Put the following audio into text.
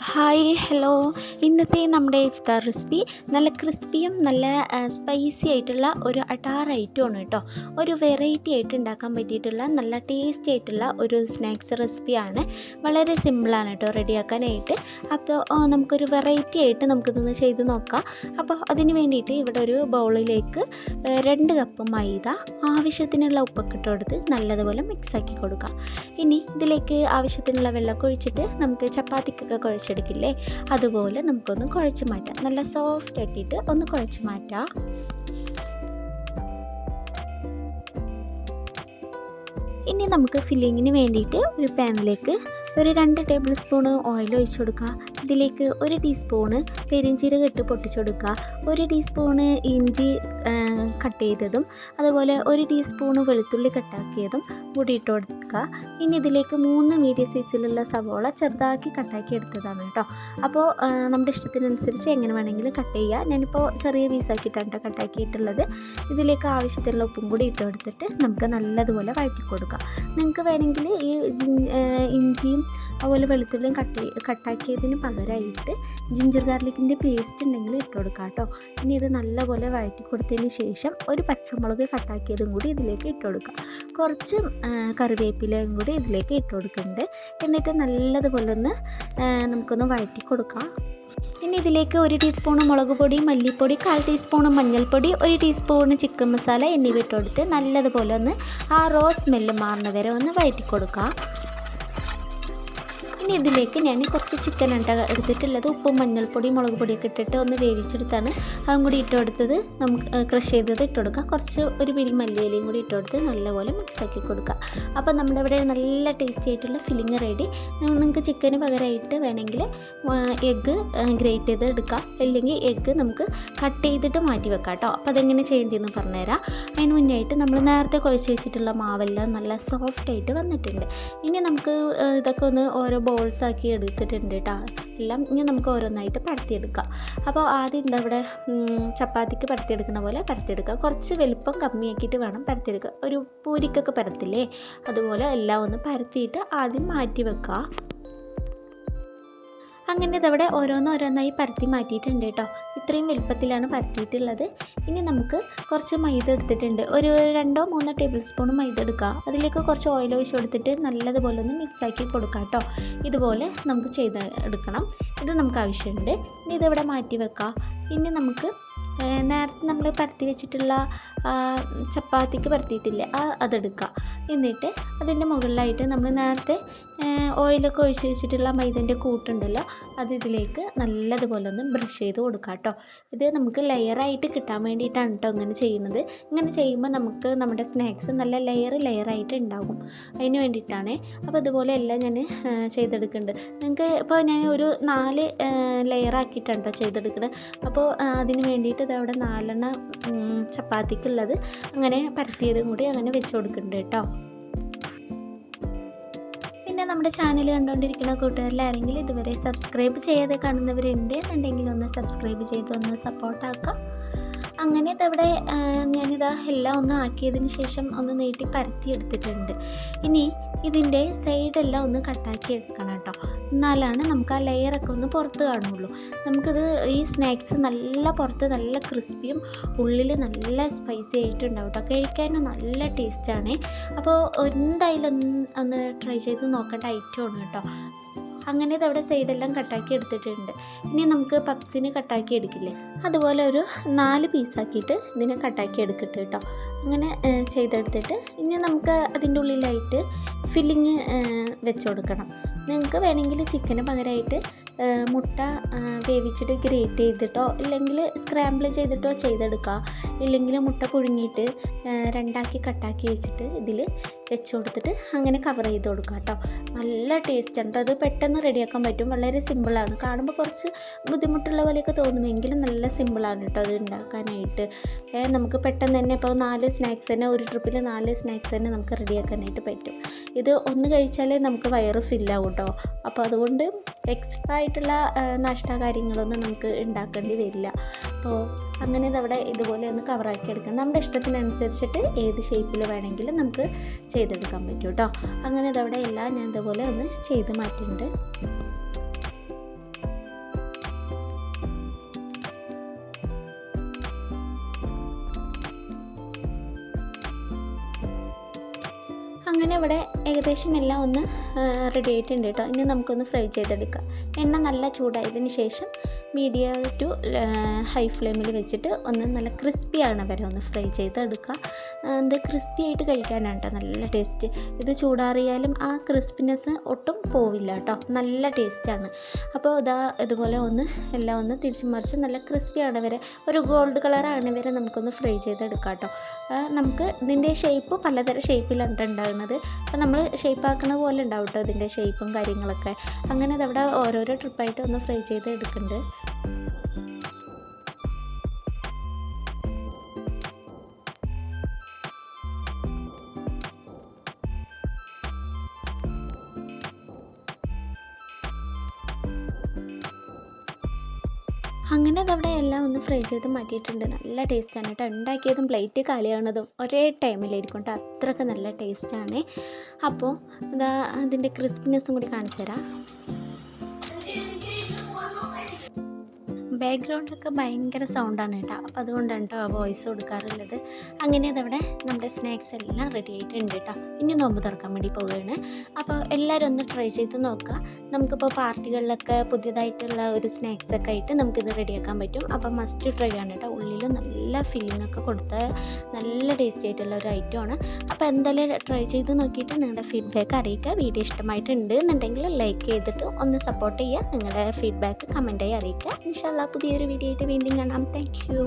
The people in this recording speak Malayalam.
Hi hello. ഇന്നത്തെ നമ്മുടെ ഇഫ്താർ റെസിപ്പി നല്ല ക്രിസ്പിയും നല്ല സ്പൈസി ആയിട്ടുള്ള ഒരു അടാർ ഐറ്റമാണ് കേട്ടോ. ഒരു വെറൈറ്റി ആയിട്ട് ഉണ്ടാക്കാൻ പറ്റിയിട്ടുള്ള നല്ല ടേസ്റ്റി ആയിട്ടുള്ള ഒരു സ്നാക്സ് റെസിപ്പിയാണ്. വളരെ സിമ്പിളാണ് കേട്ടോ റെഡിയാക്കാനായിട്ട്. അപ്പോൾ നമുക്കൊരു വെറൈറ്റി ആയിട്ട് നമുക്കിതൊന്ന് ചെയ്ത് നോക്കാം. അപ്പോൾ അതിന് വേണ്ടിയിട്ട് ഇവിടെ ഒരു ബൗളിലേക്ക് 2 കപ്പ് മൈദ, ആവശ്യത്തിനുള്ള ഉപ്പൊക്കെ ഇട്ട് കൊടുത്ത് നല്ലതുപോലെ മിക്സാക്കി കൊടുക്കുക. ഇനി ഇതിലേക്ക് ആവശ്യത്തിനുള്ള വെള്ളമൊക്കെ ഒഴിച്ചിട്ട് നമുക്ക് ചപ്പാത്തിക്കൊക്കെ കുഴച്ചെടുക്കില്ലേ, അതുപോലെ നമുക്കൊന്ന് കുഴച്ച് മാറ്റാം. നല്ല സോഫ്റ്റ് ആക്കിയിട്ട് ഒന്ന് കുഴച്ച് മാറ്റാം. ഇനി നമുക്ക് ഫില്ലിങ്ങിന് വേണ്ടിയിട്ട് ഒരു പാനിലേക്ക് ഒരു 2 ടേബിൾ സ്പൂണ് ഓയിൽ ഒഴിച്ച് കൊടുക്കുക. ഇതിലേക്ക് 1 ടീസ്പൂണ് പെരിഞ്ചീരകം ഇട്ട് പൊട്ടിച്ച് കൊടുക്കുക. 1 ടീസ്പൂണ് ഇഞ്ചി കട്ട് ചെയ്തതും അതുപോലെ 1 ടീസ്പൂണ് വെളുത്തുള്ളി കട്ടാക്കിയതും കൂടി ഇട്ട് കൊടുക്കുക. ഇനി ഇതിലേക്ക് 3 മീഡിയം സൈസിലുള്ള സവോള ചെറുതാക്കി കട്ടാക്കി എടുത്തതാണ് കേട്ടോ. അപ്പോൾ നമ്മുടെ ഇഷ്ടത്തിനനുസരിച്ച് എങ്ങനെ വേണമെങ്കിലും കട്ട് ചെയ്യുക. ഞാനിപ്പോൾ ചെറിയ പീസാക്കിയിട്ടാണ് കേട്ടോ കട്ടാക്കിയിട്ടുള്ളത്. ഇതിലേക്ക് ആവശ്യത്തിനുള്ള ഉപ്പും കൂടി ഇട്ട് കൊടുത്തിട്ട് നമുക്ക് നല്ലതുപോലെ വഴറ്റി കൊടുക്കുക. നിങ്ങൾക്ക് വേണമെങ്കിൽ ഈ ഇഞ്ചിയും അതുപോലെ വെളുത്തുള്ളിയും കട്ടാക്കിയതിന് പകരമായിട്ട് ജിഞ്ചർ ഗാർലിക്കിൻ്റെ പേസ്റ്റ് ഉണ്ടെങ്കിൽ ഇട്ട് കൊടുക്കുക കേട്ടോ. ഇനി ഇത് നല്ലപോലെ വഴറ്റി കൊടുത്തതിന് ശേഷം ഒരു പച്ചമുളക് കട്ടാക്കിയതും കൂടി ഇതിലേക്ക് ഇട്ട് കൊടുക്കുക. കുറച്ച് കറിവേപ്പിലയും കൂടി ഇതിലേക്ക് ഇട്ട് കൊടുക്കുന്നുണ്ട്. എന്നിട്ട് നല്ലതുപോലെ ഒന്ന് നമുക്കൊന്ന് വഴറ്റി കൊടുക്കാം. ഇനി ഇതിലേക്ക് 1 ടീസ്പൂണ് മുളക് പൊടി, മല്ലിപ്പൊടി, 1/4 ടീസ്പൂണ് മഞ്ഞൾപ്പൊടി, 1 ടീസ്പൂണ് ചിക്കൻ മസാല എന്നിവ ഇട്ട് കൊടുത്ത് നല്ലതുപോലെ ഒന്ന് ആ റോ സ്മെല്ല് മാറുന്ന വരെ ഒന്ന് വഴറ്റി കൊടുക്കുക. ഇനി ഇതിലേക്ക് ഞാൻ കുറച്ച് ചിക്കൻ എടുത്തിട്ടുള്ളത്. ഉപ്പും മഞ്ഞൾപ്പൊടി, മുളക് പൊടിയൊക്കെ ഇട്ടിട്ട് ഒന്ന് വേവിച്ചെടുത്താണ് അതും കൂടി ഇട്ട് കൊടുത്തത്. നമുക്ക് ക്രഷ് ചെയ്തത് ഇട്ട് കൊടുക്കുക. കുറച്ച് ഒരു പിടി മല്ലിയിലയും കൂടി ഇട്ട് കൊടുത്ത് നല്ലപോലെ മിക്സാക്കി കൊടുക്കുക. അപ്പോൾ നമ്മുടെ ഇവിടെ നല്ല ടേസ്റ്റി ആയിട്ടുള്ള ഫില്ലിങ് റെഡി. നിങ്ങൾക്ക് ചിക്കന് പകരമായിട്ട് വേണമെങ്കിൽ എഗ്ഗ് ഗ്രേറ്റ് ചെയ്ത് എടുക്കാം, അല്ലെങ്കിൽ എഗ്ഗ് നമുക്ക് കട്ട് ചെയ്തിട്ട് മാറ്റി വെക്കാം കേട്ടോ. അപ്പോൾ അതെങ്ങനെ ചെയ്യേണ്ടതെന്ന് പറഞ്ഞുതരാം. അതിന് മുന്നായിട്ട് നമ്മൾ നേരത്തെ കുഴച്ച് വെച്ചിട്ടുള്ള മാവെല്ലാം നല്ല സോഫ്റ്റായിട്ട് വന്നിട്ടുണ്ട്. ഇനി നമുക്ക് ഇതൊക്കെ ഒന്ന് ഓരോ ബോൾസാക്കി എടുത്തിട്ടുണ്ട് കേട്ടോ എല്ലാം. ഇനി നമുക്ക് ഓരോന്നായിട്ട് പരത്തിയെടുക്കാം. അപ്പോൾ ആദ്യം എന്താ ഇവിടെ ചപ്പാത്തിക്ക് പരത്തിയെടുക്കുന്ന പോലെ പരത്തിയെടുക്കുക. കുറച്ച് വലുപ്പം കമ്മിയാക്കിയിട്ട് വേണം പരത്തിയെടുക്കുക. ഒരു പൂരിക്കൊക്കെ പരത്തില്ലേ, അതുപോലെ എല്ലാം ഒന്ന് പരത്തിയിട്ട് ആദ്യം മാറ്റി വെക്കുക. അങ്ങനെ ഇതവിടെ ഓരോന്നോരോന്നായി പരത്തി മാറ്റിയിട്ടുണ്ട് കേട്ടോ. ഇത്രയും വലുപ്പത്തിലാണ് പരത്തിയിട്ടുള്ളത്. ഇനി നമുക്ക് കുറച്ച് മൈദ എടുത്തിട്ടുണ്ട്. ഒരു 2-3 ടേബിൾ സ്പൂൺ മൈദ എടുക്കുക. അതിലേക്ക് കുറച്ച് ഓയിൽ ഒഴിച്ച് കൊടുത്തിട്ട് നല്ലതുപോലെ ഒന്ന് മിക്സാക്കി കൊടുക്കുക കേട്ടോ. ഇതുപോലെ നമുക്ക് ചെയ്ത് എടുക്കണം. ഇത് നമുക്ക് ആവശ്യമുണ്ട്. ഇനി ഇതിവിടെ മാറ്റി വെക്കുക. ഇനി നമുക്ക് നേരത്തെ നമ്മൾ പരത്തി വെച്ചിട്ടുള്ള ചപ്പാത്തിക്ക് പരത്തിയിട്ടില്ലേ അതെടുക്കുക. എന്നിട്ട് അതിൻ്റെ മുകളിലായിട്ട് നമ്മൾ നേരത്തെ ഓയിലൊക്കെ ഒഴിച്ച് വെച്ചിട്ടുള്ള മൈദൻ്റെ കൂട്ടുണ്ടല്ലോ അത് ഇതിലേക്ക് നല്ലതുപോലെ ഒന്ന് ബ്രഷ് ചെയ്ത് കൊടുക്കുക കേട്ടോ. ഇത് നമുക്ക് ലെയറായിട്ട് കിട്ടാൻ വേണ്ടിയിട്ടാണ് കേട്ടോ ഇങ്ങനെ ചെയ്യുന്നത്. ഇങ്ങനെ ചെയ്യുമ്പോൾ നമുക്ക് നമ്മുടെ സ്നാക്സ് നല്ല ലെയറായിട്ട് ഉണ്ടാകും. അതിന് വേണ്ടിയിട്ടാണ്. അപ്പോൾ ഇതുപോലെ എല്ലാം ഞാൻ ചെയ്തെടുക്കുന്നുണ്ട്. നിങ്ങൾക്ക് ഇപ്പോൾ ഞാൻ ഒരു 4 ലെയറാക്കിയിട്ടാണ് കേട്ടോ ചെയ്തെടുക്കുന്നത്. അപ്പോൾ അതിന് വേണ്ടിയിട്ട് ഇതവിടെ 4 ചപ്പാത്തിക്കുള്ളത് അങ്ങനെ പരത്തിയതും കൂടി അങ്ങനെ വെച്ച് കൊടുക്കുന്നുണ്ട് കേട്ടോ. പിന്നെ നമ്മുടെ ചാനൽ കണ്ടുകൊണ്ടിരിക്കുന്ന കൂട്ടുകാരിൽ ആരെങ്കിലും ഇതുവരെ സബ്സ്ക്രൈബ് ചെയ്യാതെ കാണുന്നവരുണ്ട് എന്നുണ്ടെങ്കിൽ ഒന്ന് സബ്സ്ക്രൈബ് ചെയ്ത് ഒന്ന് സപ്പോർട്ടാക്കാം. അങ്ങനെ ഇതവിടെ ഞാനിതാ എല്ലാം ഒന്ന് ആക്കിയതിന് ശേഷം ഒന്ന് നീട്ടി പരത്തി എടുത്തിട്ടുണ്ട്. ഇനി ഇതിൻ്റെ സൈഡെല്ലാം ഒന്ന് കട്ടാക്കി എടുക്കണം കേട്ടോ. എന്നാലാണ് നമുക്ക് ആ ലെയറൊക്കെ ഒന്ന് പുറത്ത് കാണുള്ളൂ. നമുക്കിത് ഈ സ്നാക്സ് നല്ല പുറത്ത് നല്ല ക്രിസ്പിയും ഉള്ളിൽ നല്ല സ്പൈസി ആയിട്ടുണ്ടാവും കേട്ടോ. കഴിക്കാനും നല്ല ടേസ്റ്റാണ്. അപ്പോൾ എന്തായാലും ഒന്ന് ട്രൈ ചെയ്ത് നോക്കേണ്ട ഐറ്റമാണ് കേട്ടോ. അങ്ങനെ ഇതവിടെ സൈഡെല്ലാം കട്ടാക്കി എടുത്തിട്ടുണ്ട്. ഇനി നമുക്ക് പപ്സിന് കട്ടാക്കി എടുക്കില്ലേ, അതുപോലെ ഒരു 4 പീസാക്കിയിട്ട് ഇതിനെ കട്ടാക്കി എടുക്കട്ടെ കേട്ടോ. അങ്ങനെ ചെയ്തെടുത്തിട്ട് ഇനി നമുക്ക് അതിൻ്റെ ഉള്ളിലായിട്ട് ഫില്ലിങ് വെച്ച് കൊടുക്കണം. നിങ്ങൾക്ക് വേണമെങ്കിൽ ചിക്കന് പകരമായിട്ട് മുട്ട വേവിച്ചിട്ട് ഗ്രേറ്റ് ചെയ്തിട്ടോ ഇല്ലെങ്കിൽ സ്ക്രാമ്പിൾ ചെയ്തിട്ടോ ചെയ്തെടുക്കുക. ഇല്ലെങ്കിൽ മുട്ട പുഴുങ്ങിയിട്ട് 2ആക്കി കട്ടാക്കി വെച്ചിട്ട് ഇതിൽ വെച്ച് കൊടുത്തിട്ട് അങ്ങനെ കവർ ചെയ്ത് കൊടുക്കുക കേട്ടോ. നല്ല ടേസ്റ്റ് ഉണ്ട്. അത് പെട്ടെന്ന് റെഡിയാക്കാൻ പറ്റും. വളരെ സിമ്പിളാണ്. കാണുമ്പോൾ കുറച്ച് ബുദ്ധിമുട്ടുള്ള പോലെയൊക്കെ തോന്നുമെങ്കിലും നല്ല സിമ്പിളാണ് കേട്ടോ അത് ഉണ്ടാക്കാനായിട്ട്. നമുക്ക് പെട്ടെന്ന് തന്നെ ഇപ്പോൾ 4 സ്നാക്സ് തന്നെ ഒരു ട്രിപ്പിൽ 4 സ്നാക്സ് തന്നെ നമുക്ക് റെഡിയാക്കാനായിട്ട് പറ്റും. ഇത് ഒന്ന് കഴിച്ചാലേ നമുക്ക് വയറ് ഫില്ലാവും കേട്ടോ. അപ്പോൾ അതുകൊണ്ട് എക്സ്ട്രാ ആയിട്ടുള്ള നാഷ്ടാ കാര്യങ്ങളൊന്നും നമുക്ക് ഉണ്ടാക്കേണ്ടി വരില്ല. അപ്പോൾ അങ്ങനെ ഇതവിടെ ഇതുപോലെ ഒന്ന് കവറാക്കി എടുക്കണം. നമ്മുടെ ഇഷ്ടത്തിനനുസരിച്ചിട്ട് ഏത് ഷേപ്പിൽ വേണമെങ്കിലും നമുക്ക് ചെയ്തെടുക്കാൻ പറ്റും കേട്ടോ. അങ്ങനെ ഇതവിടെ എല്ലാം ഞാൻ ഇതുപോലെ ഒന്ന് ചെയ്ത് മാറ്റിയിട്ടുണ്ട്. അങ്ങനെ ഇവിടെ ഏകദേശം എല്ലാം ഒന്ന് റെഡി ആയിട്ടുണ്ട് കേട്ടോ. ഇനി നമുക്കൊന്ന് ഫ്രൈ ചെയ്തെടുക്കാം. എണ്ണ നല്ല ചൂടായതിന് ശേഷം മീഡിയം ടു ഹൈ ഫ്ലെയിമിൽ വെച്ചിട്ട് ഒന്ന് നല്ല ക്രിസ്പി ആവണ വരെ ഒന്ന് ഫ്രൈ ചെയ്തെടുക്കുക. ക്രിസ്പി ആയിട്ട് കഴിക്കാനാണ് കേട്ടോ നല്ല ടേസ്റ്റ്. ഇത് ചൂടാറിയാലും ആ ക്രിസ്പിനെസ് ഒട്ടും പോവില്ല കേട്ടോ, നല്ല ടേസ്റ്റാണ്. അപ്പോൾ ഇതുപോലെ എല്ലാം ഒന്ന് തിരിച്ചു മറിച്ച് നല്ല ക്രിസ്പി ആവണ വരെ, ഒരു ഗോൾഡ് കളർ ആവണ വരെ നമുക്കൊന്ന് ഫ്രൈ ചെയ്തെടുക്കാം കേട്ടോ. നമുക്ക് ഇതിൻ്റെ ഷേപ്പ് പലതരം ഷേപ്പിലാണ് ഉണ്ടാകുന്നത്. അപ്പോൾ നമ്മൾ ഷേപ്പാക്കണ പോലെ ഉണ്ടാവും കേട്ടോ ഇതിൻ്റെ ഷേപ്പും കാര്യങ്ങളൊക്കെ. അങ്ങനെ അതവിടെ ഓരോരോ ട്രിപ്പായിട്ട് ഒന്ന് ഫ്രൈ ചെയ്ത് എടുക്കുന്നുണ്ട്. അങ്ങനെ അതവിടെ എല്ലാം ഒന്ന് ഫ്രൈ ചെയ്ത് മാറ്റിയിട്ടുണ്ട്. നല്ല ടേസ്റ്റാണ് കേട്ടോ. ഉണ്ടാക്കിയതും പ്ലേറ്റ് കാലിയാണതും ഒരേ ടൈമിലായിരിക്കും കേട്ടോ, അത്രയ്ക്ക് നല്ല ടേസ്റ്റാണ്. അപ്പോൾ അതിൻ്റെ ക്രിസ്പിനെസ്സും കൂടി കാണിച്ചു തരാം. ബാക്ക്ഗ്രൗണ്ടിലൊക്കെ ഭയങ്കര സൗണ്ടാണ് കേട്ടോ, അപ്പോൾ അതുകൊണ്ടാണ് കേട്ടോ ആ വോയിസ് കൊടുക്കാറുള്ളത്. അങ്ങനെ അതവിടെ നമ്മുടെ സ്നാക്സ് എല്ലാം റെഡി ആയിട്ടുണ്ട് കേട്ടോ. ഇനി നോമ്പ് തുറക്കാൻ വേണ്ടി പോവുകയാണ്. അപ്പോൾ എല്ലാവരും ഒന്ന് ട്രൈ ചെയ്ത് നോക്കുക. നമുക്കിപ്പോൾ പാർട്ടികളിലൊക്കെ പുതിയതായിട്ടുള്ള ഒരു സ്നാക്സൊക്കെ ആയിട്ട് നമുക്കിത് റെഡിയാക്കാൻ പറ്റും. അപ്പോൾ മസ്റ്റ് ട്രൈ ആണ് കേട്ടോ. ഉള്ളിൽ നല്ല ഫില്ലിംഗ് ഒക്കെ കൊടുത്ത നല്ല ടേസ്റ്റി ആയിട്ടുള്ള ഒരു ഐറ്റമാണ്. അപ്പോൾ എന്തായാലും ട്രൈ ചെയ്ത് നോക്കിയിട്ട് നിങ്ങളുടെ ഫീഡ്ബാക്ക് അറിയിക്കുക. വീഡിയോ ഇഷ്ടമായിട്ടുണ്ട് എന്നുണ്ടെങ്കിൽ ലൈക്ക് ചെയ്തിട്ട് ഒന്ന് സപ്പോർട്ട് ചെയ്യുക. നിങ്ങളുടെ ഫീഡ്ബാക്ക് കമൻറ്റായി അറിയിക്കുക. ഇൻഷാ അല്ലാഹ് പുതിയൊരു വീഡിയോ ആയിട്ട് വീണ്ടും കാണാം. Thank you.